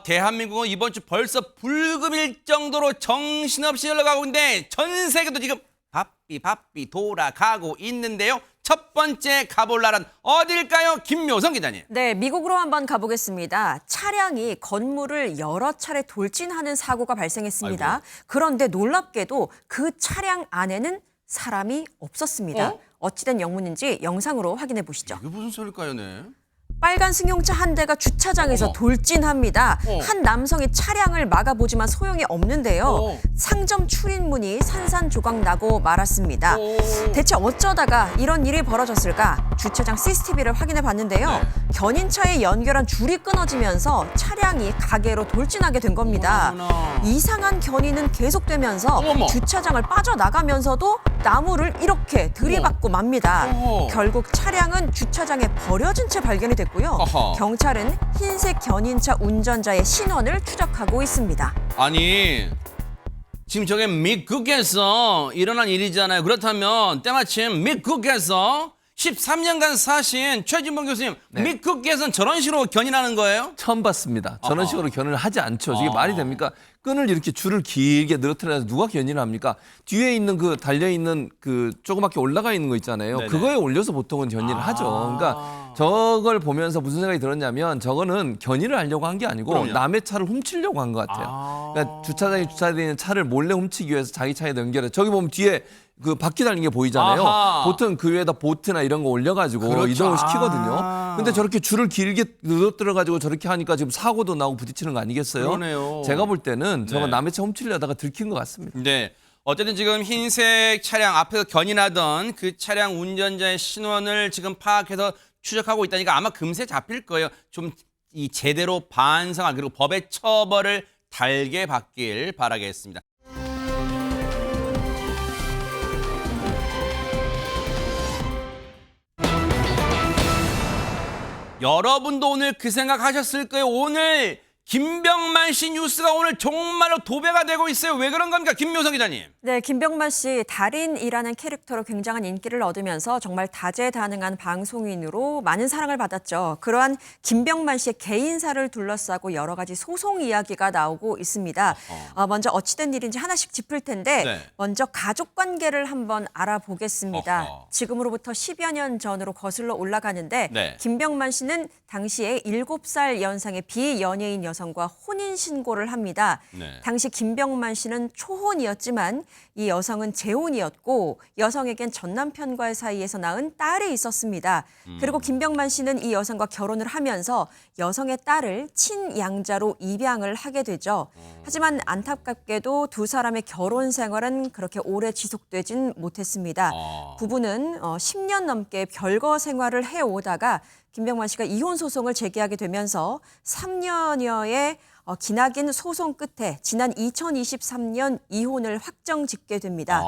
대한민국은 이번 주 벌써 불금일 정도로 정신없이 흘러가고 있는데 전 세계도 지금 바삐 돌아가고 있는데요. 첫 번째 가볼 나라는 어딜까요? 김묘성 기자님. 네, 미국으로 한번 가보겠습니다. 차량이 건물을 여러 차례 돌진하는 사고가 발생했습니다. 아이고. 그런데 놀랍게도 그 차량 안에는 사람이 없었습니다. 어? 어찌된 영문인지 영상으로 확인해 보시죠. 이게 무슨 소리일까요, 네? 빨간 승용차 한 대가 주차장에서 어머. 돌진합니다. 어. 한 남성이 차량을 막아보지만 소용이 없는데요. 어. 상점 출입문이 산산조각 나고 말았습니다. 어. 대체 어쩌다가 이런 일이 벌어졌을까? 주차장 CCTV를 확인해 봤는데요. 네. 견인차에 연결한 줄이 끊어지면서 차량이 가게로 돌진하게 된 겁니다. 어머나. 이상한 견인은 계속되면서 어머머. 주차장을 빠져나가면서도 나무를 이렇게 들이받고 맙니다. 어허. 결국 차량은 주차장에 버려진 채 발견이 됐고요. 어허. 경찰은 흰색 견인차 운전자의 신원을 추적하고 있습니다. 아니, 지금 저게 미국에서 일어난 일이잖아요. 그렇다면 때마침 미국에서 13년간 사신 최진봉 교수님, 네. 미국에서는 저런 식으로 견인하는 거예요? 처음 봤습니다. 저런 아하. 식으로 견인을 하지 않죠. 이게 아. 말이 됩니까? 끈을 이렇게 줄을 길게 늘어뜨려서 누가 견인을 합니까? 뒤에 있는 그 달려있는 그 조그맣게 올라가 있는 거 있잖아요. 네네. 그거에 올려서 보통은 견인을 하죠. 그러니까 저걸 보면서 무슨 생각이 들었냐면 저거는 견인을 하려고 한 게 아니고 그럼요. 남의 차를 훔치려고 한 것 같아요. 그러니까 주차장에 주차되어 있는 차를 몰래 훔치기 위해서 자기 차에 연결해. 저기 보면 뒤에 그 바퀴 달린 게 보이잖아요. 아하. 보통 그 위에다 보트나 이런 거 올려가지고 그렇죠. 이동을 시키거든요. 아. 근데 저렇게 줄을 길게 늘어뜨려가지고 저렇게 하니까 지금 사고도 나고 부딪히는 거 아니겠어요? 그러네요. 제가 볼 때는 저거 네. 남의 차 훔치려다가 들킨 것 같습니다. 네. 어쨌든 지금 흰색 차량 앞에서 견인하던 그 차량 운전자의 신원을 지금 파악해서 추적하고 있다니까 아마 금세 잡힐 거예요. 좀 이 제대로 반성할 그리고 법의 처벌을 달게 받길 바라겠습니다. 여러분도 오늘 그 생각하셨을 거예요. 오늘 김병만 씨 뉴스가 오늘 정말로 도배가 되고 있어요. 왜 그런 겁니까? 김묘성 기자님. 네, 김병만 씨 달인이라는 캐릭터로 굉장한 인기를 얻으면서 정말 다재다능한 방송인으로 많은 사랑을 받았죠. 그러한 김병만 씨의 개인사를 둘러싸고 여러 가지 소송 이야기가 나오고 있습니다. 먼저 어찌된 일인지 하나씩 짚을 텐데 네. 먼저 가족 관계를 한번 알아보겠습니다. 어허. 지금으로부터 10여 년 전으로 거슬러 올라가는데 네. 김병만 씨는 당시에 7살 연상의 비연예인 여성과 혼인신고를 합니다. 네. 당시 김병만 씨는 초혼이었지만 이 여성은 재혼이었고 여성에겐 전 남편과의 사이에서 낳은 딸이 있었습니다. 그리고 김병만 씨는 이 여성과 결혼을 하면서 여성의 딸을 친양자로 입양을 하게 되죠. 하지만 안타깝게도 두 사람의 결혼 생활은 그렇게 오래 지속되진 못했습니다. 부부는 10년 넘게 별거 생활을 해오다가 김병만 씨가 이혼 소송을 제기하게 되면서 3년여의 기나긴 소송 끝에 지난 2023년 이혼을 확정 짓게 됩니다.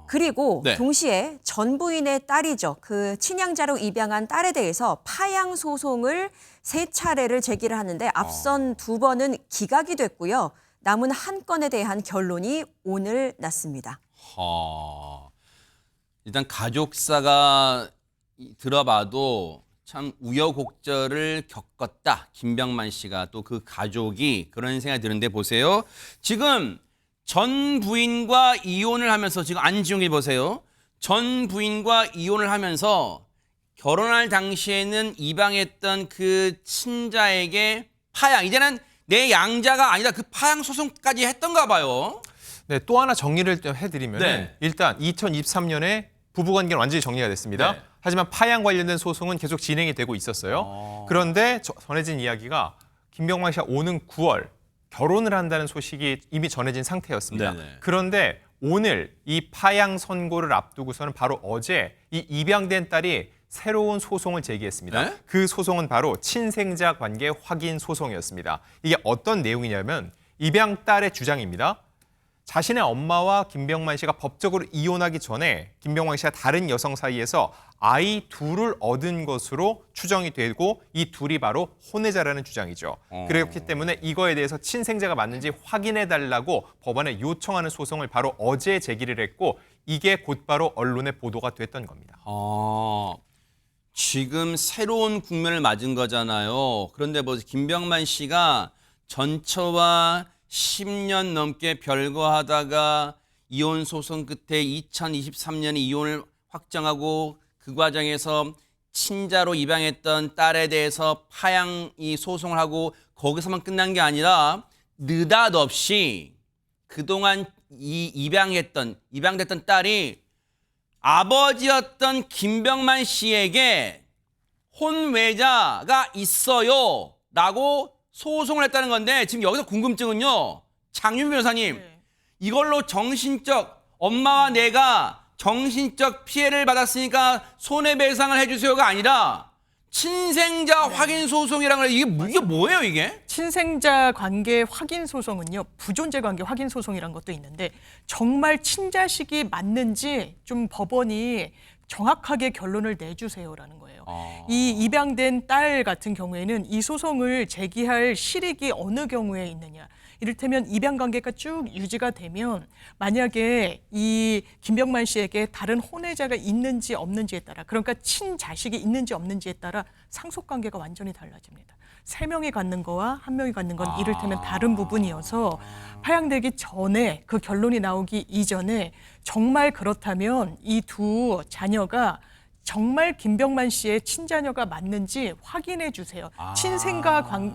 그리고 네. 동시에 전 부인의 딸이죠. 그 친양자로 입양한 딸에 대해서 파양 소송을 3차례를 제기를 하는데 앞선 2번은 기각이 됐고요. 남은 한 건에 대한 결론이 오늘 났습니다. 일단 가족사가 들어봐도 참 우여곡절을 겪었다. 김병만 씨가 또 그 가족이 그런 생각이 드는데 보세요. 지금 전 부인과 이혼을 하면서 지금 안지용이 보세요. 전 부인과 이혼을 하면서 결혼할 당시에는 입양했던 그 친자에게 파양, 이제는 내 양자가 아니다. 그 파양 소송까지 했던가 봐요. 네, 또 하나 정리를 좀 해드리면 네. 일단 2023년에 부부관계는 완전히 정리가 됐습니다. 네. 하지만 파양 관련된 소송은 계속 진행이 되고 있었어요. 그런데 전해진 이야기가 김병만 씨가 오는 9월 결혼을 한다는 소식이 이미 전해진 상태였습니다. 네네. 그런데 오늘 이 파양 선고를 앞두고서는 바로 어제 이 입양된 딸이 새로운 소송을 제기했습니다. 네? 그 소송은 바로 친생자 관계 확인 소송이었습니다. 이게 어떤 내용이냐면 입양 딸의 주장입니다. 자신의 엄마와 김병만 씨가 법적으로 이혼하기 전에 김병만 씨가 다른 여성 사이에서 아이 둘을 얻은 것으로 추정이 되고 이 둘이 바로 혼외자라는 주장이죠. 그렇기 때문에 이거에 대해서 친생자가 맞는지 확인해달라고 법원에 요청하는 소송을 바로 어제 제기를 했고 이게 곧바로 언론에 보도가 됐던 겁니다. 지금 새로운 국면을 맞은 거잖아요. 그런데 뭐 김병만 씨가 전처와 10년 넘게 별거하다가 이혼 소송 끝에 2023년에 이혼을 확정하고 그 과정에서 친자로 입양했던 딸에 대해서 파양이 소송을 하고 거기서만 끝난 게 아니라 느닷없이 그동안 입양됐던 딸이 아버지였던 김병만 씨에게 혼외자가 있어요 라고 소송을 했다는 건데 지금 여기서 궁금증은요. 장윤 변호사님 이걸로 엄마와 내가 정신적 피해를 받았으니까 손해배상을 해주세요가 아니라 친생자 확인 소송이라는 거 이게 뭐예요 이게? 친생자 관계 확인 소송은요, 부존재 관계 확인 소송이라는 것도 있는데 정말 친자식이 맞는지 좀 법원이 정확하게 결론을 내주세요라는 거예요. 이 입양된 딸 같은 경우에는 이 소송을 제기할 실익이 어느 경우에 있느냐. 이를테면 입양 관계가 쭉 유지가 되면 만약에 이 김병만 씨에게 다른 혼외자가 있는지 없는지에 따라, 그러니까 친자식이 있는지 없는지에 따라 상속 관계가 완전히 달라집니다. 3명이 갖는 거와 1명이 갖는 건 이를테면 다른 부분이어서 파양되기 전에 그 결론이 나오기 이전에 정말 그렇다면 이 두 자녀가 정말 김병만 씨의 친자녀가 맞는지 확인해 주세요.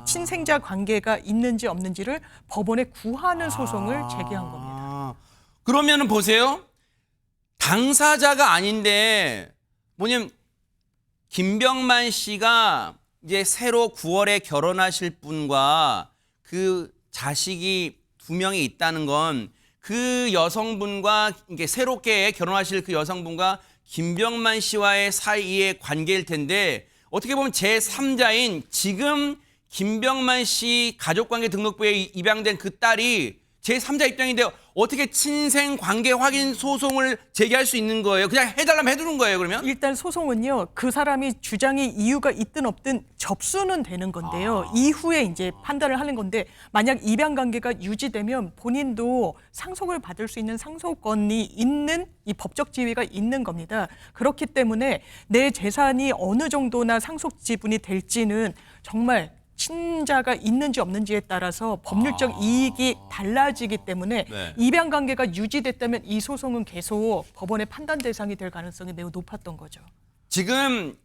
친생자 관계가 있는지 없는지를 법원에 구하는 소송을 제기한 겁니다. 그러면은 보세요. 당사자가 아닌데 뭐냐면 김병만 씨가 이제 새로 9월에 결혼하실 분과 그 자식이 2명이 있다는 건 그 여성분과 이게 새롭게 결혼하실 그 여성분과 김병만 씨와의 사이의 관계일 텐데 어떻게 보면 제3자인 지금 김병만 씨 가족관계 등록부에 입양된 그 딸이 제3자 입장인데 어떻게 친생 관계 확인 소송을 제기할 수 있는 거예요? 그냥 해달라면 해두는 거예요, 그러면? 일단 소송은요, 그 사람이 주장이 이유가 있든 없든 접수는 되는 건데요. 이후에 이제 판단을 하는 건데 만약 입양 관계가 유지되면 본인도 상속을 받을 수 있는 상속권이 있는 이 법적 지위가 있는 겁니다. 그렇기 때문에 내 재산이 어느 정도나 상속 지분이 될지는 정말 친자가 있는지 없는지에 따라서 법률적 이익이 달라지기 때문에 네. 입양 관계가 유지됐다면 이 소송은 계속 법원의 판단 대상이 될 가능성이 매우 높았던 거죠. 지금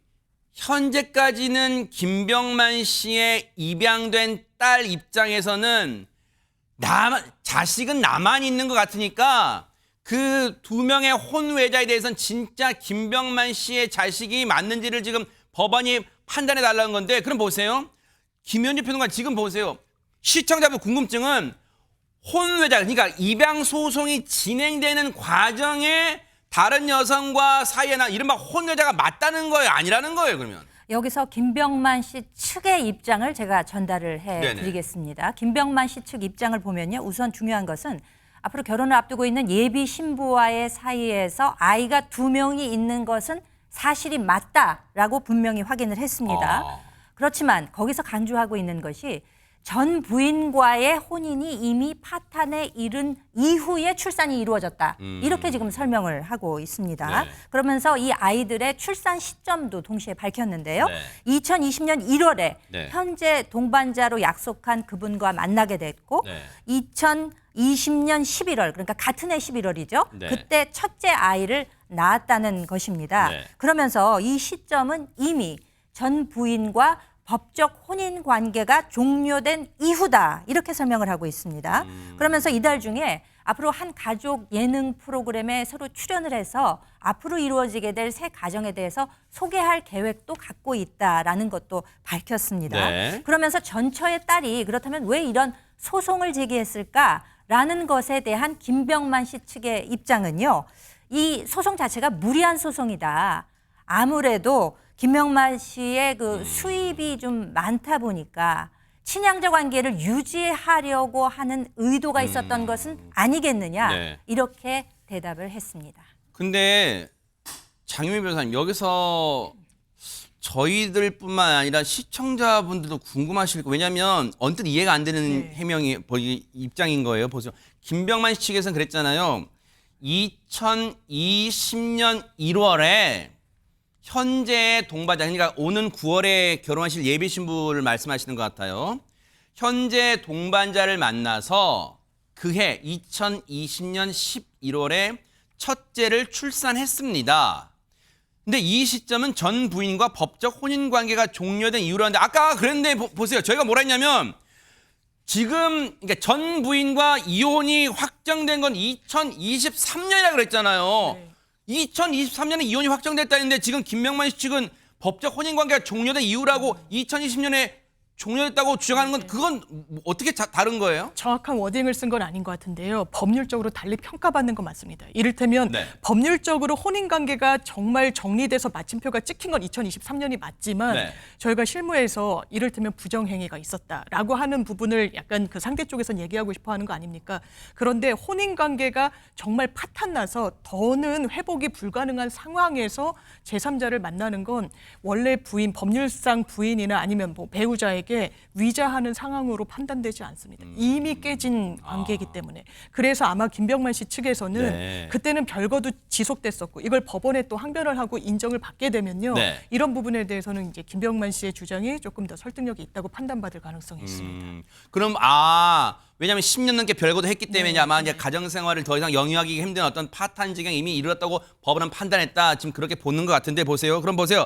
현재까지는 김병만 씨의 입양된 딸 입장에서는 자식은 나만 있는 것 같으니까 그 2명의 혼외자에 대해서는 진짜 김병만 씨의 자식이 맞는지를 지금 법원이 판단해 달라는 건데 그럼 보세요. 김현주 평론가 지금 보세요. 시청자분 궁금증은 혼외자 그러니까 입양 소송이 진행되는 과정에 다른 여성과 사이에 난 이른바 혼외자가 맞다는 거예요? 아니라는 거예요 그러면? 여기서 김병만 씨 측의 입장을 제가 전달을 해드리겠습니다. 김병만 씨 측 입장을 보면요. 우선 중요한 것은 앞으로 결혼을 앞두고 있는 예비 신부와의 사이에서 아이가 2명이 있는 것은 사실이 맞다라고 분명히 확인을 했습니다. 그렇지만 거기서 강조하고 있는 것이 전 부인과의 혼인이 이미 파탄에 이른 이후에 출산이 이루어졌다. 이렇게 지금 설명을 하고 있습니다. 네. 그러면서 이 아이들의 출산 시점도 동시에 밝혔는데요. 네. 2020년 1월에 네. 현재 동반자로 약속한 그분과 만나게 됐고 네. 2020년 11월 그러니까 같은 해 11월이죠. 네. 그때 첫째 아이를 낳았다는 것입니다. 네. 그러면서 이 시점은 이미 전 부인과 법적 혼인 관계가 종료된 이후다 이렇게 설명을 하고 있습니다. 그러면서 이달 중에 앞으로 한 가족 예능 프로그램에 서로 출연을 해서 앞으로 이루어지게 될 새 가정에 대해서 소개할 계획도 갖고 있다라는 것도 밝혔습니다. 네. 그러면서 전처의 딸이 그렇다면 왜 이런 소송을 제기했을까라는 것에 대한 김병만 씨 측의 입장은요. 이 소송 자체가 무리한 소송이다. 아무래도 김병만 씨의 그 수입이 좀 많다 보니까 친양자 관계를 유지하려고 하는 의도가 있었던 것은 아니겠느냐 네. 이렇게 대답을 했습니다. 근데 장유미 변호사님 여기서 저희들뿐만 아니라 시청자분들도 궁금하실 거예요. 왜냐하면 언뜻 이해가 안 되는 해명이 입장인 거예요. 보세요. 김병만 씨 측에서는 그랬잖아요. 2020년 1월에 현재 동반자, 그러니까 오는 9월에 결혼하실 예비 신부를 말씀하시는 것 같아요. 현재 동반자를 만나서 그해 2020년 11월에 첫째를 출산했습니다. 근데 이 시점은 전 부인과 법적 혼인 관계가 종료된 이유라는데 아까 그랬는데 보세요. 저희가 뭐라 했냐면 지금 그러니까 전 부인과 이혼이 확정된 건 2023년이라 그랬잖아요. 네. 2023년에 이혼이 확정됐다 했는데 지금 김병만 씨 측은 법적 혼인 관계가 종료된 이유라고 2020년에 종료됐다고 주장하는 건 그건 어떻게 다른 거예요? 정확한 워딩을 쓴 건 아닌 것 같은데요. 법률적으로 달리 평가받는 건 맞습니다. 이를테면 네. 법률적으로 혼인관계가 정말 정리돼서 마침표가 찍힌 건 2023년이 맞지만 네. 저희가 실무에서 이를테면 부정행위가 있었다라고 하는 부분을 약간 그 상대 쪽에서는 얘기하고 싶어 하는 거 아닙니까? 그런데 혼인관계가 정말 파탄나서 더는 회복이 불가능한 상황에서 제3자를 만나는 건 원래 부인, 법률상 부인이나 아니면 뭐 배우자에게 위자하는 상황으로 판단되지 않습니다. 이미 깨진 관계이기 때문에. 그래서 아마 김병만 씨 측에서는 네. 그때는 별거도 지속됐었고 이걸 법원에 또 항변을 하고 인정을 받게 되면요. 네. 이런 부분에 대해서는 이제 김병만 씨의 주장이 조금 더 설득력이 있다고 판단받을 가능성이 있습니다. 그럼 왜냐하면 10년 넘게 별거도 했기 때문에 아마 이제 가정 생활을 더 이상 영위하기 힘든 어떤 파탄 지경에 이미 이르렀다고 법원은 판단했다. 지금 그렇게 보는 것 같은데 보세요. 그럼 보세요.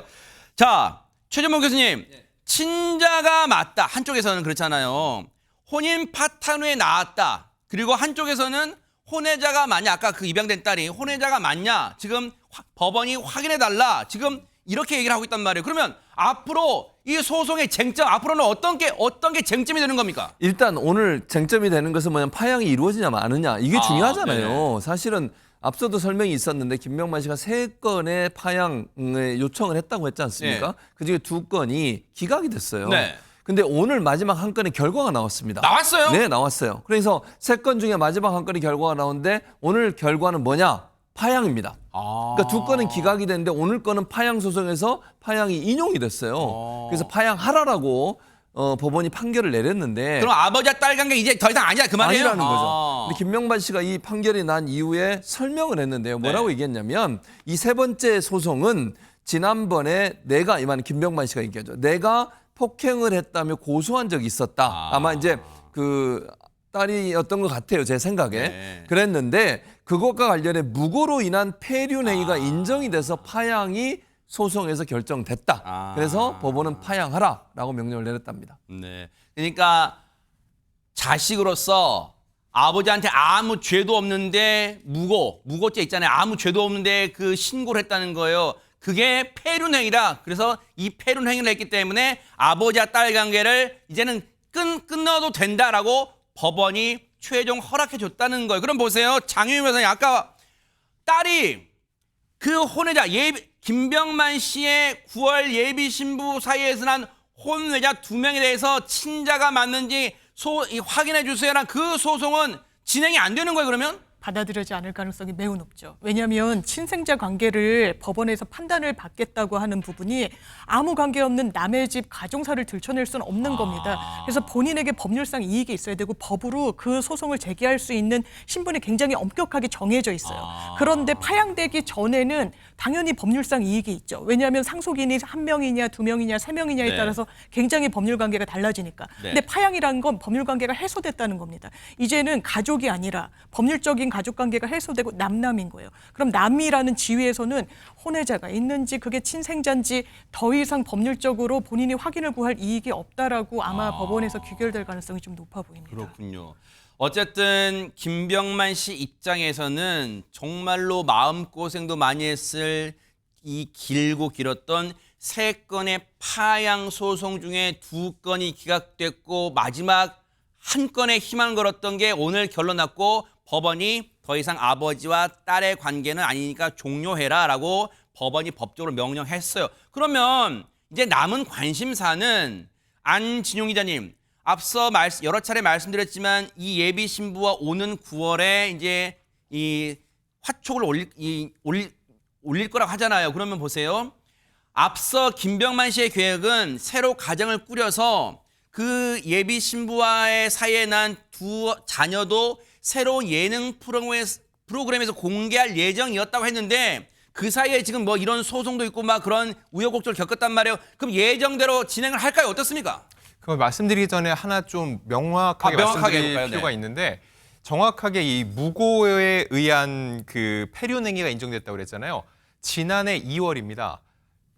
자, 최전봉 교수님. 친자가 맞다. 한쪽에서는 그렇잖아요. 혼인 파탄 후에 나왔다. 그리고 한쪽에서는 혼외자가 맞냐. 아까 그 입양된 딸이 혼외자가 맞냐. 지금 법원이 확인해달라. 지금 이렇게 얘기를 하고 있단 말이에요. 그러면 앞으로 이 소송의 쟁점, 앞으로는 어떤 게 쟁점이 되는 겁니까? 일단 오늘 쟁점이 되는 것은 뭐냐면 파양이 이루어지냐 마느냐 이게 중요하잖아요. 네네. 사실은 앞서도 설명이 있었는데 김병만 씨가 3건의 파양을 요청을 했다고 했지 않습니까? 네. 그중에 2건이 기각이 됐어요. 네. 근데 오늘 마지막 한 건의 결과가 나왔습니다. 나왔어요? 네, 나왔어요. 그래서 3건 중에 마지막 한 건의 결과가 나오는데 오늘 결과는 뭐냐? 파양입니다. 그러니까 2건은 기각이 됐는데 오늘 건은 파양 소송에서 파양이 인용이 됐어요. 그래서 파양하라라고 법원이 판결을 내렸는데 그럼 아버지와 딸 관계 이제 더 이상 아니야 그 말이에요? 아니라는 거죠. 근데 김명만 씨가 이 판결이 난 이후에 설명을 했는데요. 뭐라고 네. 얘기했냐면 이 3번째 소송은 지난번에 내가 이만 김병만 씨가 얘기하죠. 내가 폭행을 했다며 고소한 적이 있었다. 아마 이제 그 딸이었던 것 같아요. 제 생각에. 네. 그랬는데 그것과 관련해 무고로 인한 폐륜 행위가 인정이 돼서 파양이 소송에서 결정됐다. 그래서 법원은 파양하라라고 명령을 내렸답니다. 네. 그러니까 자식으로서 아버지한테 아무 죄도 없는데 무고죄 있잖아요. 아무 죄도 없는데 그 신고를 했다는 거예요. 그게 폐륜행위라. 그래서 이 폐륜행위를 했기 때문에 아버지와 딸 관계를 이제는 끊어도 된다라고 법원이 최종 허락해 줬다는 거예요. 그럼 보세요. 장유임 변호사님 아까 딸이 그 혼외자 김병만 씨의 9월 예비 신부 사이에서 난 혼외자 2명에 대해서 친자가 맞는지 확인해 주세요란 그 소송은 진행이 안 되는 거예요, 그러면? 받아들여지지 않을 가능성이 매우 높죠. 왜냐하면 친생자 관계를 법원에서 판단을 받겠다고 하는 부분이 아무 관계없는 남의 집 가정사를 들춰낼 수는 없는 겁니다. 그래서 본인에게 법률상 이익이 있어야 되고 법으로 그 소송을 제기할 수 있는 신분이 굉장히 엄격하게 정해져 있어요. 그런데 파양되기 전에는 당연히 법률상 이익이 있죠. 왜냐하면 상속인이 1명이냐 2명이냐 3명이냐에 네. 따라서 굉장히 법률 관계가 달라지니까. 네. 근데 파양이라는 건 법률 관계가 해소됐다는 겁니다. 이제는 가족이 아니라 법률적인 가족 관계가 해소되고 남남인 거예요. 그럼 남이라는 지위에서는 혼외자가 있는지 그게 친생자인지 더 이상 법률적으로 본인이 확인을 구할 이익이 없다라고 아마 법원에서 귀결될 가능성이 좀 높아 보입니다. 그렇군요. 어쨌든 김병만 씨 입장에서는 정말로 마음고생도 많이 했을 이 길고 길었던 3건의 파양 소송 중에 2건이 기각됐고 마지막 한 건에 희망을 걸었던 게 오늘 결론 났고 법원이 더 이상 아버지와 딸의 관계는 아니니까 종료해라라고 법원이 법적으로 명령했어요. 그러면 이제 남은 관심사는 안진용 기자님, 앞서 여러 차례 말씀드렸지만 이 예비 신부와 오는 9월에 이제 이 화촉을 올릴 거라고 하잖아요. 그러면 보세요. 앞서 김병만 씨의 계획은 새로 가정을 꾸려서 그 예비 신부와의 사이에 난 2 자녀도 새로운 예능 프로그램에서 공개할 예정이었다고 했는데 그 사이에 지금 뭐 이런 소송도 있고 막 그런 우여곡절을 겪었단 말이에요. 그럼 예정대로 진행을 할까요? 어떻습니까? 그걸 말씀드리기 전에 하나 좀 명확하게 명확하게 말씀드릴 해볼까요? 필요가 네. 있는데 정확하게 이 무고에 의한 그 폐륜 행위가 인정됐다고 그랬잖아요. 지난해 2월입니다.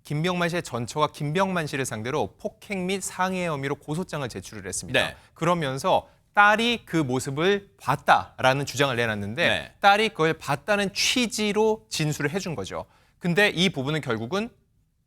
김병만 씨의 전처가 김병만 씨를 상대로 폭행 및 상해 혐의로 고소장을 제출을 했습니다. 네. 그러면서 딸이 그 모습을 봤다라는 주장을 내놨는데 네. 딸이 그걸 봤다는 취지로 진술을 해준 거죠. 근데 이 부분은 결국은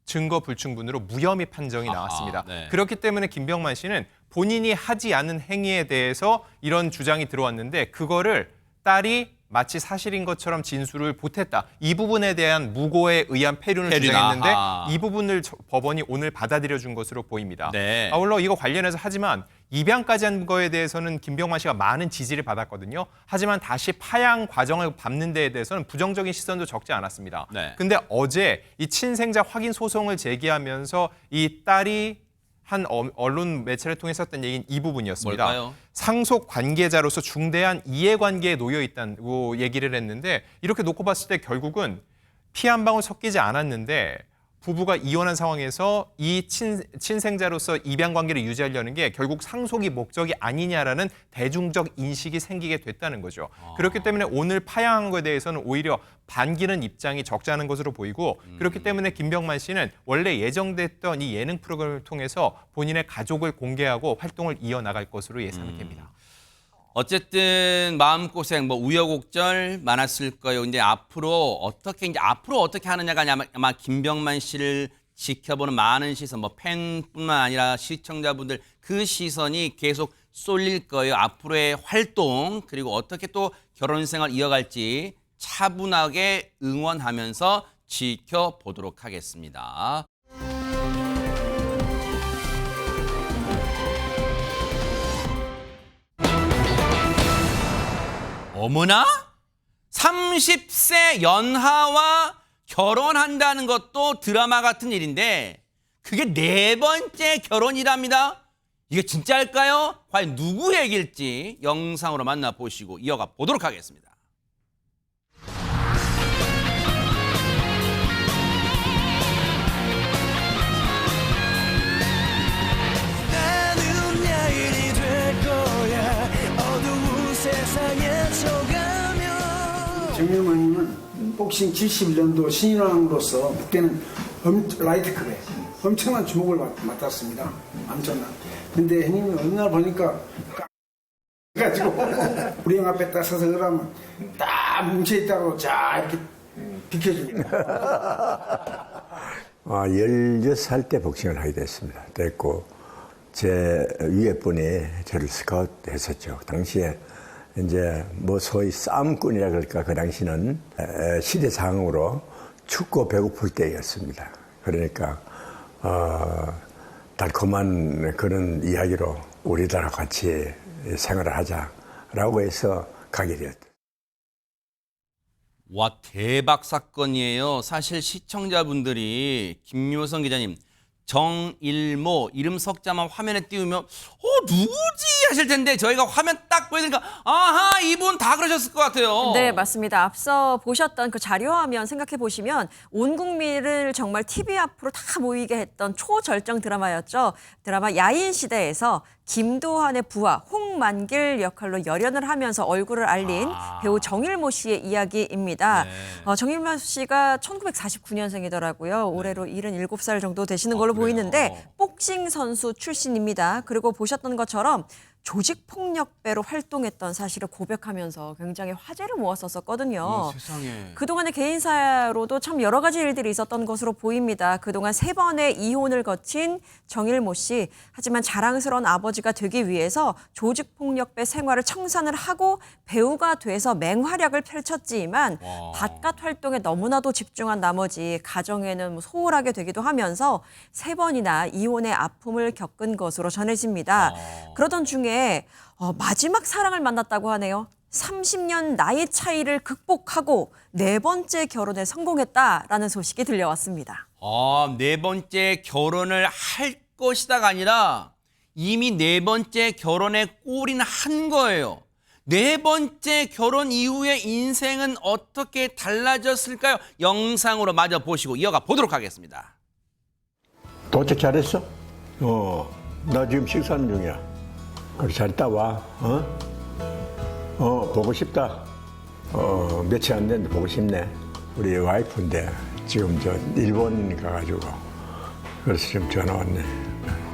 증거 불충분으로 무혐의 판정이 아하, 나왔습니다. 네. 그렇기 때문에 김병만 씨는 본인이 하지 않은 행위에 대해서 이런 주장이 들어왔는데 그거를 딸이 마치 사실인 것처럼 진술을 보탰다. 이 부분에 대한 무고에 의한 폐륜을 폐륜, 주장했는데 아하. 이 부분을 법원이 오늘 받아들여 준 것으로 보입니다. 네. 아울러 이거 관련해서 하지만 입양까지 한 거에 대해서는 김병만 씨가 많은 지지를 받았거든요. 하지만 다시 파양 과정을 밟는 데에 대해서는 부정적인 시선도 적지 않았습니다. 네. 근데 어제 이 친생자 확인 소송을 제기하면서 이 딸이 한 언론 매체를 통해 썼던 얘기는 이 부분이었습니다. 뭘까요? 상속 관계자로서 중대한 이해관계에 놓여 있다고 얘기를 했는데 이렇게 놓고 봤을 때 결국은 피 한 방울 섞이지 않았는데 부부가 이혼한 상황에서 이 친생자로서 입양 관계를 유지하려는 게 결국 상속이 목적이 아니냐라는 대중적 인식이 생기게 됐다는 거죠. 그렇기 때문에 오늘 파양한 것에 대해서는 오히려 반기는 입장이 적지 않은 것으로 보이고 그렇기 때문에 김병만 씨는 원래 예정됐던 이 예능 프로그램을 통해서 본인의 가족을 공개하고 활동을 이어나갈 것으로 예상이 됩니다. 어쨌든 마음고생, 뭐 우여곡절 많았을 거예요. 근데 앞으로 어떻게 하느냐가 아마 김병만 씨를 지켜보는 많은 시선, 뭐 팬뿐만 아니라 시청자분들 그 시선이 계속 쏠릴 거예요. 앞으로의 활동 그리고 어떻게 또 결혼 생활 이어갈지 차분하게 응원하면서 지켜보도록 하겠습니다. 어머나? 30세 연하와 결혼한다는 것도 드라마 같은 일인데 그게 4번째 결혼이랍니다. 이게 진짜일까요? 과연 누구 얘기일지 영상으로 만나보시고 이어가 보도록 하겠습니다. 나는 야인이 될 거야 어두운 세상에 져가며 정명만님은 복싱 71년도 신인왕으로서 그때는 라이트급에 엄청난 주목을 받았습니다. 엄청난. 근데 형님이 어느 날 보니까 가지고 우리 형 앞에 딱 서서 그러면 딱 뭉쳐있다고 자 이렇게 비켜줍니다. 16살 때 복싱을 하게 됐습니다. 됐고, 제 위에 분이 저를 스카우트 했었죠. 당시에 이제 뭐 소위 싸움꾼이라 그럴까, 그 당시는 시대상으로 춥고 배고플 때였습니다. 그러니까, 달콤한 그런 이야기로 우리들하고 같이 생활을 하자라고 해서 가게 되었다. 와, 대박 사건이에요. 사실 시청자분들이 김묘성 기자님 정일모 이름 석자만 화면에 띄우면 누구지 하실 텐데 저희가 화면 딱 보여드리니까 아하 이분 다 그러셨을 것 같아요. 네, 맞습니다. 앞서 보셨던 그 자료화면 생각해 보시면 온 국민을 정말 TV 앞으로 다 모이게 했던 초절정 드라마였죠. 드라마 야인시대에서 김도환의 부하 홍만길 역할로 열연을 하면서 얼굴을 알린 배우 정일모 씨의 이야기입니다. 정일모 씨가 1949년생이더라고요. 올해로 77살 정도 되시는 걸로 보이는데 복싱 선수 출신입니다. 그리고 보셨던 것처럼 조직폭력배로 활동했던 사실을 고백하면서 굉장히 화제를 모았었거든요. 세상에. 그동안의 개인사로도 참 여러 가지 일들이 있었던 것으로 보입니다. 그동안 3번의 이혼을 거친 정일모 씨. 하지만 자랑스러운 아버지가 되기 위해서 조직폭력배 생활을 청산을 하고 배우가 돼서 맹활약을 펼쳤지만 바깥 활동에 너무나도 집중한 나머지 가정에는 소홀하게 되기도 하면서 3번이나 이혼의 아픔을 겪은 것으로 전해집니다. 그러던 중에 마지막 사랑을 만났다고 하네요. 30년 나이 차이를 극복하고 4번째 결혼에 성공했다라는 소식이 들려왔습니다. 4번째 결혼을 할 것이다가 아니라 이미 4번째 결혼에 골인한 거예요. 4번째 결혼 이후의 인생은 어떻게 달라졌을까요? 영상으로 마저 보시고 이어가 보도록 하겠습니다. 도착 잘했어? 나 지금 식사하는 중이야. 그래, 잘 있다 와. 보고 싶다. 며칠 안 됐는데 보고 싶네. 우리 와이프인데 지금 저 일본 가가지고 그래서 지금 전화 왔네.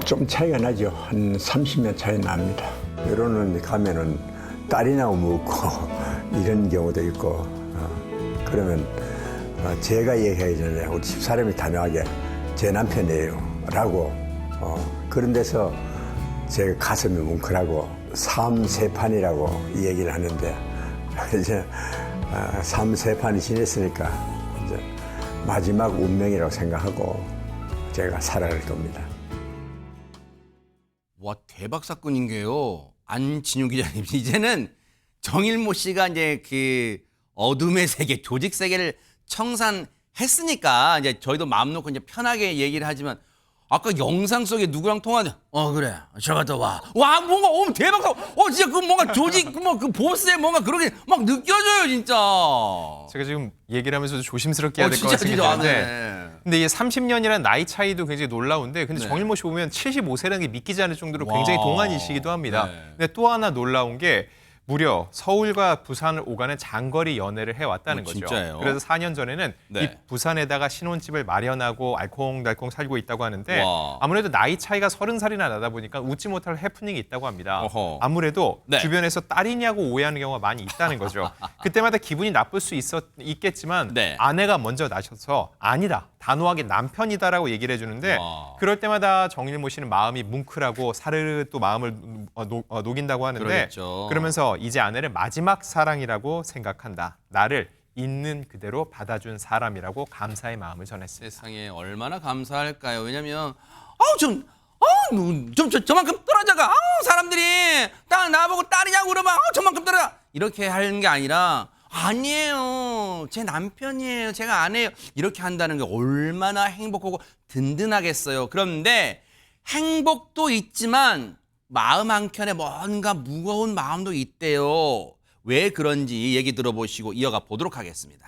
좀 차이가 나죠. 한 30년 차이 납니다. 결혼은 가면은 딸이냐고 묻고 이런 경우도 있고 그러면 제가 얘기하기 전에 우리 집사람이 단호하게 제 남편이에요 라고 그런 데서 제 가슴이 뭉클하고 삼세판이라고 이 얘기를 하는데 이제 삼세판이 지냈으니까 이제 마지막 운명이라고 생각하고 제가 살아갈 겁니다. 와, 대박 사건인 게요. 안진욱 기자님, 이제는 정일모 씨가 이제 그 어둠의 세계, 조직 세계를 청산했으니까 이제 저희도 마음 놓고 이제 편하게 얘기를 하지만 아까 영상 속에 누구랑 통화하냐? 그래, 저 갔다 와. 와, 뭔가 대박 사건. 진짜 그 뭔가 조직 그 보스의 뭔가 그런 게 막 느껴져요, 진짜. 제가 지금 얘기를 하면서도 조심스럽게 해야 될 것 진짜 같습니다. 네. 근데 이게 30년이라는 나이 차이도 굉장히 놀라운데 근데 네. 정일모 씨 보면 75세라는 게 믿기지 않을 정도로 굉장히 와. 동안이시기도 합니다. 네. 근데 또 하나 놀라운 게 무려 서울과 부산을 오가는 장거리 연애를 해왔다는 거죠. 진짜예요? 그래서 4년 전에는 네. 이 부산에다가 신혼집을 마련하고 알콩달콩 살고 있다고 하는데 와. 아무래도 나이 차이가 30살이나 나다 보니까 웃지 못할 해프닝이 있다고 합니다. 어허. 아무래도 네. 주변에서 딸이냐고 오해하는 경우가 많이 있다는 거죠. 그때마다 기분이 나쁠 수 있겠지만 네. 아내가 먼저 나셔서 아니다. 단호하게 남편이다라고 얘기를 해주는데 와. 그럴 때마다 정일모 씨는 마음이 뭉클하고 사르르 또 마음을 녹인다고 하는데 그러겠죠. 그러면서 이제 아내를 마지막 사랑이라고 생각한다. 나를 있는 그대로 받아준 사람이라고 감사의 마음을 전했습니다. 세상에 얼마나 감사할까요? 왜냐면 저만큼 떨어져가. 사람들이 딱 나보고 딸이냐고 그러면 저만큼 떨어져. 이렇게 하는 게 아니라 아니에요. 제 남편이에요. 제가 아내예요. 이렇게 한다는 게 얼마나 행복하고 든든하겠어요. 그런데 행복도 있지만 마음 한켠에 뭔가 무거운 마음도 있대요. 왜 그런지 얘기 들어보시고 이어가 보도록 하겠습니다.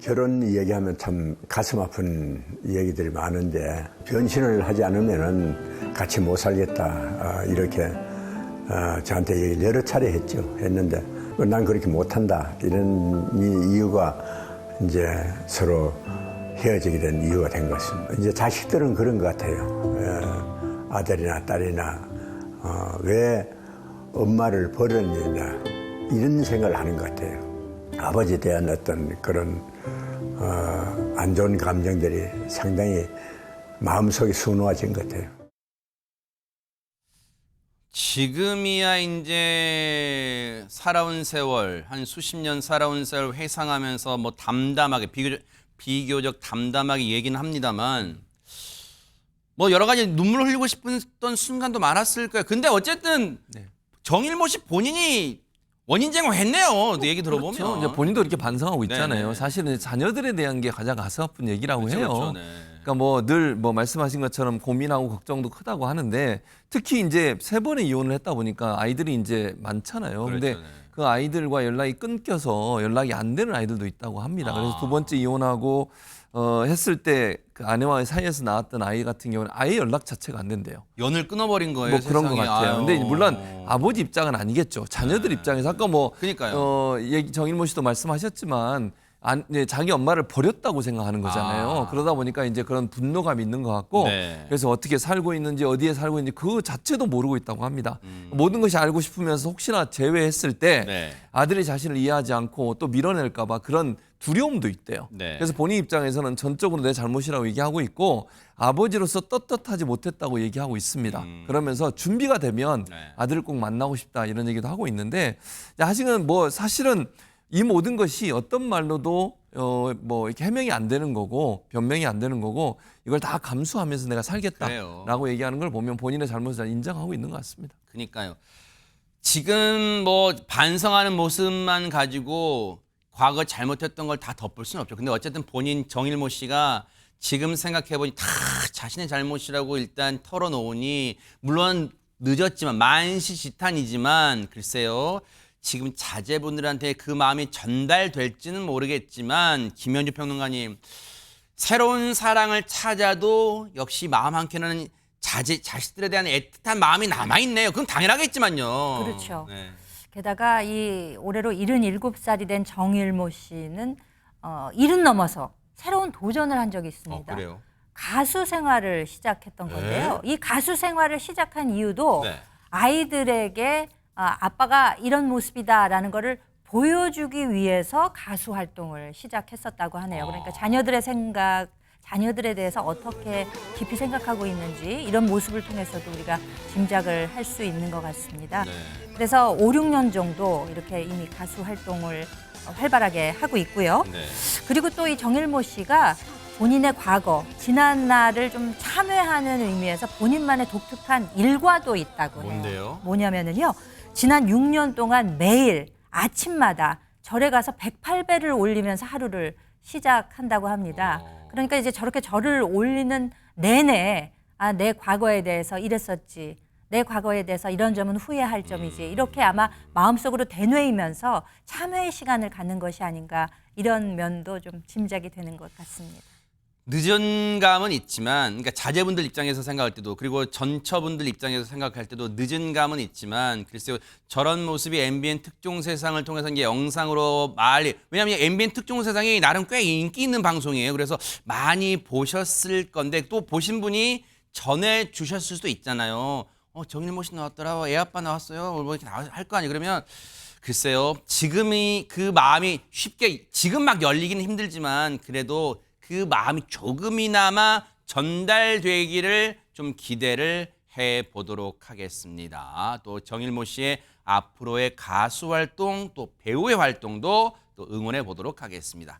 결혼 얘기하면 참 가슴 아픈 얘기들이 많은데 변신을 하지 않으면은 같이 못 살겠다 이렇게 저한테 얘기를 여러 차례 했는데 난 그렇게 못한다 이런 이유가 이제 서로 헤어지게 된 이유가 된 것 같습니다. 이제 자식들은 그런 것 같아요. 아들이나 딸이나 왜 엄마를 버렸느냐 이런 생각을 하는 것 같아요. 아버지에 대한 어떤 그런 안 좋은 감정들이 상당히 마음속에 수놓아진 것 같아요. 지금이야 이제 살아온 세월, 한 수십 년 살아온 세월 회상하면서 뭐 담담하게 비교적 담담하게 얘기는 합니다만 뭐 여러 가지 눈물 흘리고 싶었던 순간도 많았을 거예요. 근데 어쨌든 정일모 씨 본인이 원인 제공했네요. 얘기 들어보면. 그렇죠. 이제 본인도 이렇게 반성하고 있잖아요. 네네. 사실은 자녀들에 대한 게 가장 가슴 아픈 얘기라고 그렇죠, 해요. 그렇죠, 네. 그러니까 뭐 늘 말씀하신 것처럼 고민하고 걱정도 크다고 하는데 특히 이제 3번의 이혼을 했다 보니까 아이들이 이제 많잖아요. 근데 그렇죠, 네. 그 아이들과 연락이 끊겨서 연락이 안 되는 아이들도 있다고 합니다. 그래서 2번째 이혼하고 했을 때 그 아내와의 사이에서 나왔던 아이 같은 경우는 아예 연락 자체가 안 된대요. 연을 끊어버린 거예요. 뭐 그런 것 세상에. 같아요. 아유. 근데 물론 아버지 입장은 아니겠죠. 자녀들 입장에서 아까 그러니까요. 정일모 씨도 말씀하셨지만 자기 엄마를 버렸다고 생각하는 거잖아요. 그러다 보니까 이제 그런 분노감이 있는 것 같고 네. 그래서 어떻게 살고 있는지 어디에 살고 있는지 그 자체도 모르고 있다고 합니다. 모든 것이 알고 싶으면서 혹시나 제외했을 때 네. 아들이 자신을 이해하지 않고 또 밀어낼까 봐 그런 두려움도 있대요. 네. 그래서 본인 입장에서는 전적으로 내 잘못이라고 얘기하고 있고 아버지로서 떳떳하지 못했다고 얘기하고 있습니다. 그러면서 준비가 되면 네. 아들을 꼭 만나고 싶다 이런 얘기도 하고 있는데 아직은 사실은 이 모든 것이 어떤 말로도 이렇게 해명이 안 되는 거고 변명이 안 되는 거고 이걸 다 감수하면서 내가 살겠다라고 그래요. 얘기하는 걸 보면 본인의 잘못을 잘 인정하고 있는 것 같습니다. 그러니까요. 지금 반성하는 모습만 가지고 과거 잘못했던 걸 다 덮을 수는 없죠. 근데 어쨌든 본인 정일모 씨가 지금 생각해보니 다 자신의 잘못이라고 일단 털어놓으니 물론 늦었지만 만시지탄이지만 글쎄요. 지금 자제분들한테 그 마음이 전달될지는 모르겠지만 김현주 평론가님, 새로운 사랑을 찾아도 역시 마음 한켠에는 자식들에 대한 애틋한 마음이 남아있네요. 그건 당연하겠지만요. 그렇죠. 네. 게다가 이 올해로 77살이 된 정일모 씨는 70 넘어서 새로운 도전을 한 적이 있습니다. 그래요? 가수 생활을 시작했던 건데요. 이 가수 생활을 시작한 이유도 네. 아이들에게 아빠가 이런 모습이다라는 거를 보여주기 위해서 가수 활동을 시작했었다고 하네요. 그러니까 자녀들에 대해서 어떻게 깊이 생각하고 있는지 이런 모습을 통해서도 우리가 짐작을 할 수 있는 것 같습니다. 네. 그래서 5, 6년 정도 이렇게 이미 가수 활동을 활발하게 하고 있고요. 네. 그리고 또 이 정일모 씨가 본인의 과거, 지난 날을 좀 참회하는 의미에서 본인만의 독특한 일과도 있다고 해요. 뭔데요? 뭐냐면은요. 지난 6년 동안 매일 아침마다 절에 가서 108배를 올리면서 하루를 시작한다고 합니다. 그러니까 이제 저렇게 절을 올리는 내내 내 과거에 대해서 이랬었지. 내 과거에 대해서 이런 점은 후회할 점이지. 이렇게 아마 마음속으로 되뇌이면서 참회의 시간을 갖는 것이 아닌가 이런 면도 좀 짐작이 되는 것 같습니다. 늦은 감은 있지만, 그러니까 자제분들 입장에서 생각할 때도, 그리고 전처분들 입장에서 생각할 때도 늦은 감은 있지만, 글쎄요, 저런 모습이 MBN 특종 세상을 통해서 이제 영상으로 왜냐하면 MBN 특종 세상이 나름 꽤 인기 있는 방송이에요. 그래서 많이 보셨을 건데, 또 보신 분이 전해 주셨을 수도 있잖아요. 정일모 씨 나왔더라, 애 아빠 나왔어요, 뭐 이렇게 할 거 아니에요. 그러면 글쎄요, 지금이 그 마음이 쉽게 지금 막 열리기는 힘들지만 그래도 그 마음이 조금이나마 전달되기를 좀 기대를 해보도록 하겠습니다. 또 정일모 씨의 앞으로의 가수 활동, 또 배우의 활동도 또 응원해 보도록 하겠습니다.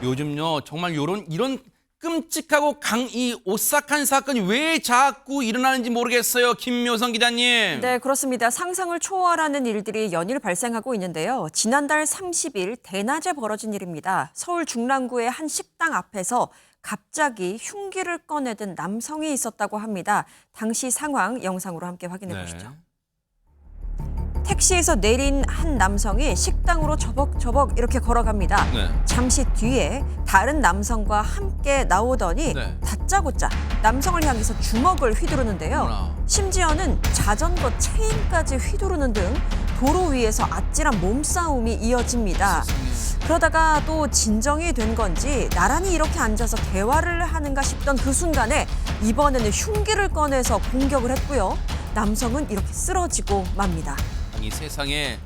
요즘요, 정말 이런 끔찍하고 이 오싹한 사건이 왜 자꾸 일어나는지 모르겠어요. 김묘성 기자님. 네, 그렇습니다. 상상을 초월하는 일들이 연일 발생하고 있는데요. 지난달 30일 대낮에 벌어진 일입니다. 서울 중랑구의 한 식당 앞에서 갑자기 흉기를 꺼내든 남성이 있었다고 합니다. 당시 상황 영상으로 함께 확인해 보시죠. 택시에서 내린 한 남성이 식당으로 저벅저벅 이렇게 걸어갑니다. 네. 잠시 뒤에 다른 남성과 함께 나오더니 네. 다짜고짜 남성을 향해서 주먹을 휘두르는데요. 어머나. 심지어는 자전거 체인까지 휘두르는 등 도로 위에서 아찔한 몸싸움이 이어집니다. 그러다가 또 진정이 된 건지 나란히 이렇게 앉아서 대화를 하는가 싶던 그 순간에 이번에는 흉기를 꺼내서 공격을 했고요. 남성은 이렇게 쓰러지고 맙니다. 이 세상에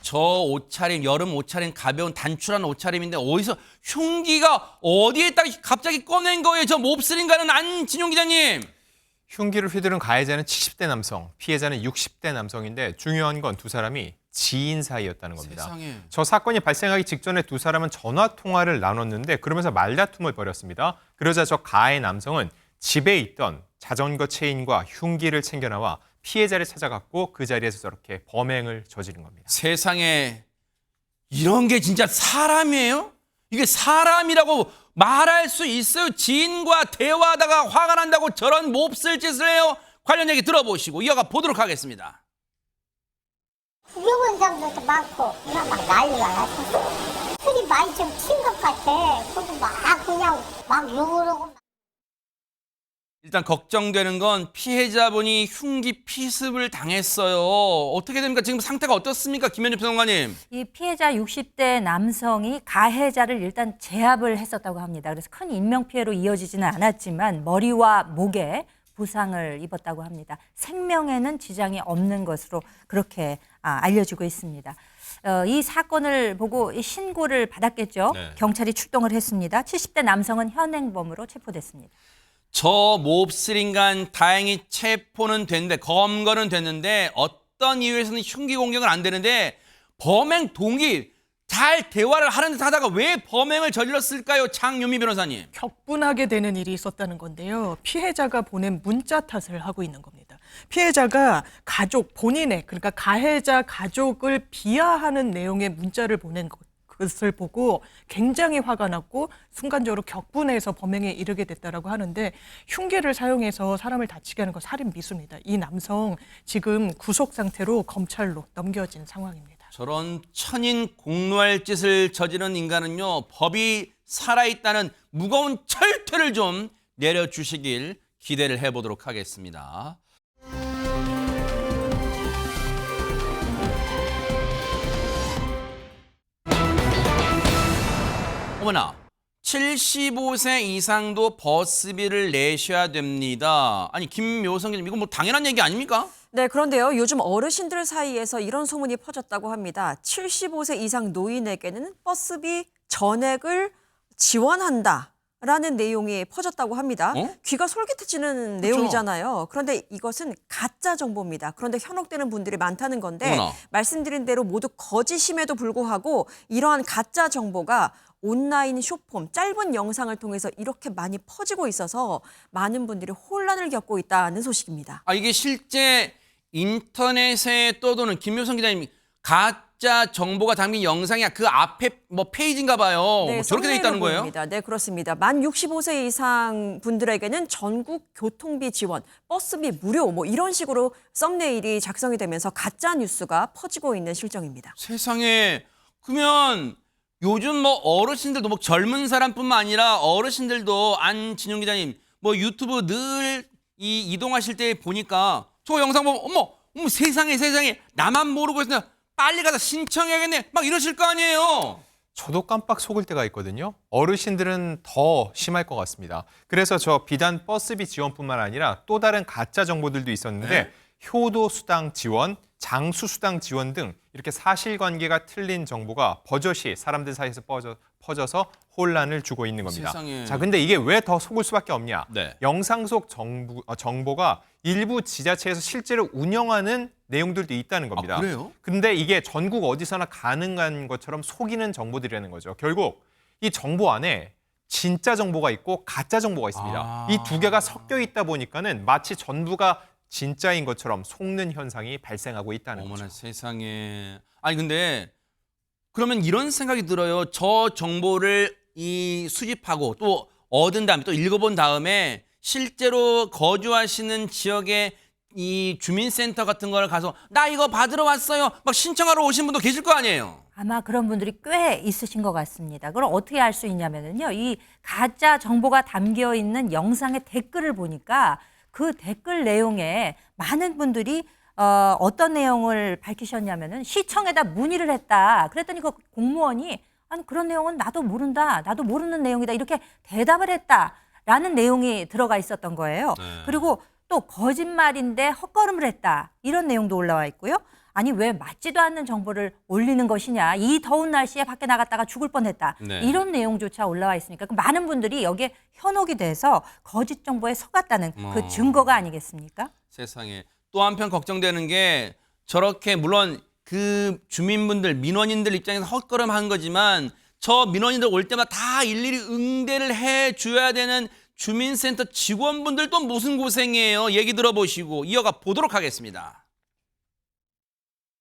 저 옷차림, 여름 옷차림, 가벼운 단출한 옷차림인데 어디서 흉기가 어디에 딱 갑자기 꺼낸 거예요? 저 몹쓸인가는 안진용 기자님. 흉기를 휘두른 가해자는 70대 남성, 피해자는 60대 남성인데 중요한 건 두 사람이 지인 사이였다는 겁니다. 세상에. 저 사건이 발생하기 직전에 두 사람은 전화 통화를 나눴는데 그러면서 말다툼을 벌였습니다. 그러자 저 가해 남성은 집에 있던 자전거 체인과 흉기를 챙겨 나와 피해자를 찾아갔고 그 자리에서 저렇게 범행을 저지른 겁니다. 세상에 이런 게 진짜 사람이에요? 이게 사람이라고 말할 수 있어요? 지인과 대화하다가 화가 난다고 저런 몹쓸 짓을 해요? 관련 얘기 들어보시고 이어가 보도록 하겠습니다. 죽은 사람들도 많고 그냥 막 난리가 났어. 술이 많이 좀 튄 것 같아. 그래도 막 그냥 막 욕을 하고. 일단 걱정되는 건 피해자분이 흉기 피습을 당했어요. 어떻게 됩니까? 지금 상태가 어떻습니까? 김현주 평론가님. 이 피해자 60대 남성이 가해자를 일단 제압을 했었다고 합니다. 그래서 큰 인명피해로 이어지지는 않았지만 머리와 목에 부상을 입었다고 합니다. 생명에는 지장이 없는 것으로 그렇게 알려지고 있습니다. 이 사건을 보고 신고를 받았겠죠. 네. 경찰이 출동을 했습니다. 70대 남성은 현행범으로 체포됐습니다. 저 몹쓸 인간 다행히 체포는 됐는데 검거는 됐는데 어떤 이유에서는 흉기 공격은 안 되는데 범행 동기 잘 대화를 하는 듯 하다가 왜 범행을 저질렀을까요? 장유미 변호사님. 격분하게 되는 일이 있었다는 건데요. 피해자가 보낸 문자 탓을 하고 있는 겁니다. 피해자가 가족 본인의 그러니까 가해자 가족을 비하하는 내용의 문자를 보낸 것. 것을 보고 굉장히 화가 났고 순간적으로 격분해서 범행에 이르게 됐다라고 하는데 흉기를 사용해서 사람을 다치게 하는 건 살인 미수입니다. 이 남성 지금 구속 상태로 검찰로 넘겨진 상황입니다. 저런 천인 공노할 짓을 저지른 인간은요, 법이 살아있다는 무거운 철퇴를 좀 내려주시길 기대를 해보도록 하겠습니다. 어머나, 75세 이상도 버스비를 내셔야 됩니다. 아니, 김묘성 기자님, 이거 뭐 당연한 얘기 아닙니까? 네, 그런데요. 요즘 어르신들 사이에서 이런 소문이 퍼졌다고 합니다. 75세 이상 노인에게는 버스비 전액을 지원한다라는 내용이 퍼졌다고 합니다. 귀가 솔깃해지는 내용이잖아요. 그런데 이것은 가짜 정보입니다. 그런데 현혹되는 분들이 많다는 건데 말씀드린 대로 모두 거짓임에도 불구하고 이러한 가짜 정보가 온라인 쇼폼, 짧은 영상을 통해서 이렇게 많이 퍼지고 있어서 많은 분들이 혼란을 겪고 있다는 소식입니다. 아, 이게 실제 인터넷에 떠도는 김묘성 기자님, 가짜 정보가 담긴 영상이야. 그 앞에 뭐 페이지인가 봐요. 네, 뭐 저렇게 돼 있다는 거예요? 보입니다. 네, 그렇습니다. 만 65세 이상 분들에게는 전국 교통비 지원, 버스비 무료 뭐 이런 식으로 썸네일이 작성이 되면서 가짜 뉴스가 퍼지고 있는 실정입니다. 세상에, 그러면 요즘 뭐 어르신들도 뭐 젊은 사람뿐만 아니라 어르신들도 안진용 기자님 뭐 유튜브 늘 이동하실 때 보니까 저 영상 보면 어머 세상에 나만 모르고 있으면 빨리 가서 신청해야겠네 막 이러실 거 아니에요. 저도 깜빡 속을 때가 있거든요. 어르신들은 더 심할 것 같습니다. 그래서 저 비단 버스비 지원뿐만 아니라 또 다른 가짜 정보들도 있었는데 효도수당 지원, 장수수당 지원 등 이렇게 사실관계가 틀린 정보가 버젓이 사람들 사이에서 퍼져서 혼란을 주고 있는 겁니다. 세상에. 자, 근데 이게 왜 더 속을 수밖에 없냐? 네. 영상 속 정보가 일부 지자체에서 실제로 운영하는 내용들도 있다는 겁니다. 아, 그래요? 근데 이게 전국 어디서나 가능한 것처럼 속이는 정보들이라는 거죠. 결국 이 정보 안에 진짜 정보가 있고 가짜 정보가 있습니다. 이 두 개가 섞여 있다 보니까는 마치 전부가 진짜인 것처럼 속는 현상이 발생하고 있다는 어머나 거죠. 세상에. 아니 근데 그러면 이런 생각이 들어요. 저 정보를 수집하고 또 얻은 다음에 또 읽어본 다음에 실제로 거주하시는 지역에 이 주민센터 같은 걸 가서 나 이거 받으러 왔어요. 막 신청하러 오신 분도 계실 거 아니에요. 아마 그런 분들이 꽤 있으신 것 같습니다. 그걸 어떻게 알 수 있냐면요. 이 가짜 정보가 담겨 있는 영상의 댓글을 보니까 그 댓글 내용에 많은 분들이 어떤 내용을 밝히셨냐면은 시청에다 문의를 했다. 그랬더니 그 공무원이 아니 그런 내용은 나도 모른다. 나도 모르는 내용이다. 이렇게 대답을 했다라는 내용이 들어가 있었던 거예요. 그리고 또 거짓말인데 헛걸음을 했다. 이런 내용도 올라와 있고요. 아니 왜 맞지도 않는 정보를 올리는 것이냐. 이 더운 날씨에 밖에 나갔다가 죽을 뻔했다. 네. 이런 내용조차 올라와 있으니까 많은 분들이 여기에 현혹이 돼서 거짓 정보에 속았다는 그 증거가 아니겠습니까? 세상에. 또 한편 걱정되는 게 저렇게 물론 그 주민분들, 민원인들 입장에서 헛걸음한 거지만 저 민원인들 올 때마다 다 일일이 응대를 해줘야 되는 주민센터 직원분들도 무슨 고생이에요. 얘기 들어보시고 이어가 보도록 하겠습니다.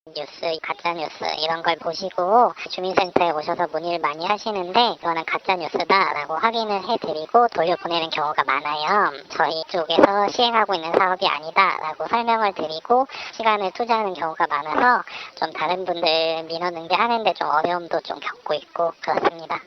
뉴스, 가짜뉴스 이런 걸 보시고 주민센터에 오셔서 문의를 많이 하시는데 그거는 가짜뉴스다라고 확인을 해드리고 돌려보내는 경우가 많아요. 저희 쪽에서 시행하고 있는 사업이 아니다라고 설명을 드리고 시간을 투자하는 경우가 많아서 좀 다른 분들 민원 응대하는데 좀 어려움도 좀 겪고 있고 그렇습니다.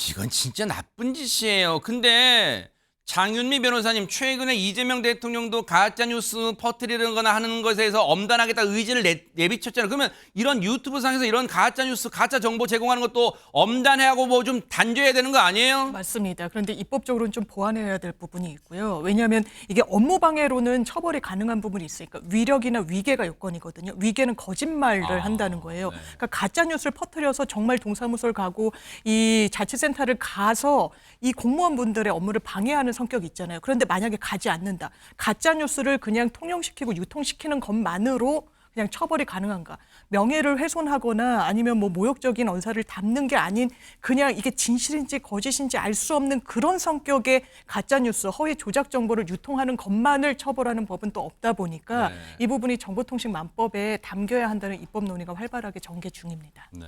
이건 진짜 나쁜 짓이에요. 근데 장윤미 변호사님, 최근에 이재명 대통령도 가짜뉴스 퍼뜨리는 거나 하는 것에서 엄단하겠다 의지를 내비쳤잖아요. 그러면 이런 유튜브 상에서 이런 가짜뉴스, 가짜 정보 제공하는 것도 엄단해하고 뭐 좀 단죄해야 되는 거 아니에요? 맞습니다. 그런데 입법적으로는 좀 보완해야 될 부분이 있고요. 왜냐하면 이게 업무방해로는 처벌이 가능한 부분이 있으니까 위력이나 위계가 요건이거든요. 위계는 거짓말을 한다는 거예요. 그러니까 가짜뉴스를 퍼뜨려서 정말 동사무소를 가고 이 자치센터를 가서 이 공무원분들의 업무를 방해하는 성격이 있잖아요. 그런데 만약에 가지 않는다. 가짜뉴스를 그냥 통용시키고 유통시키는 것만으로 그냥 그냥 처벌이 가능한가? 명예를 훼손하거나 아니면 뭐 모욕적인 언사를 담는 게 아닌 그냥 이게 진실인지 거짓인지 알 수 없는 그런 성격의 가짜뉴스, 허위 조작 정보를 유통하는 것만을 처벌하는 법은 또 없다 보니까 이 부분이 정보통신망법에 담겨야 한다는 입법 논의가 활발하게 전개 중입니다. 네.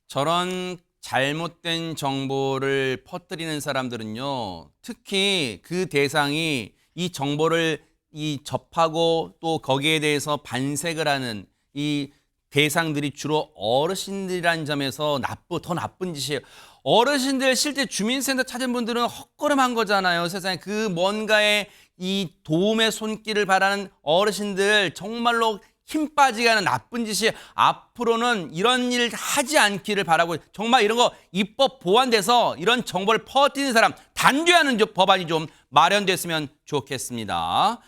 저런 잘못된 정보를 퍼뜨리는 사람들은요, 특히 그 대상이 이 정보를 접하고 또 거기에 대해서 반색을 하는 이 대상들이 주로 어르신들이라는 점에서 더 나쁜 짓이에요. 어르신들 실제 주민센터 찾은 분들은 헛걸음한 거잖아요. 세상에 그 뭔가에 이 도움의 손길을 바라는 어르신들 정말로 힘 빠지게 하는 나쁜 짓이 앞으로는 이런 일 하지 않기를 바라고 정말 이런 거 입법 보완돼서 이런 정보를 퍼뜨리는 사람 단죄하는 법안이 좀 마련됐으면 좋겠습니다.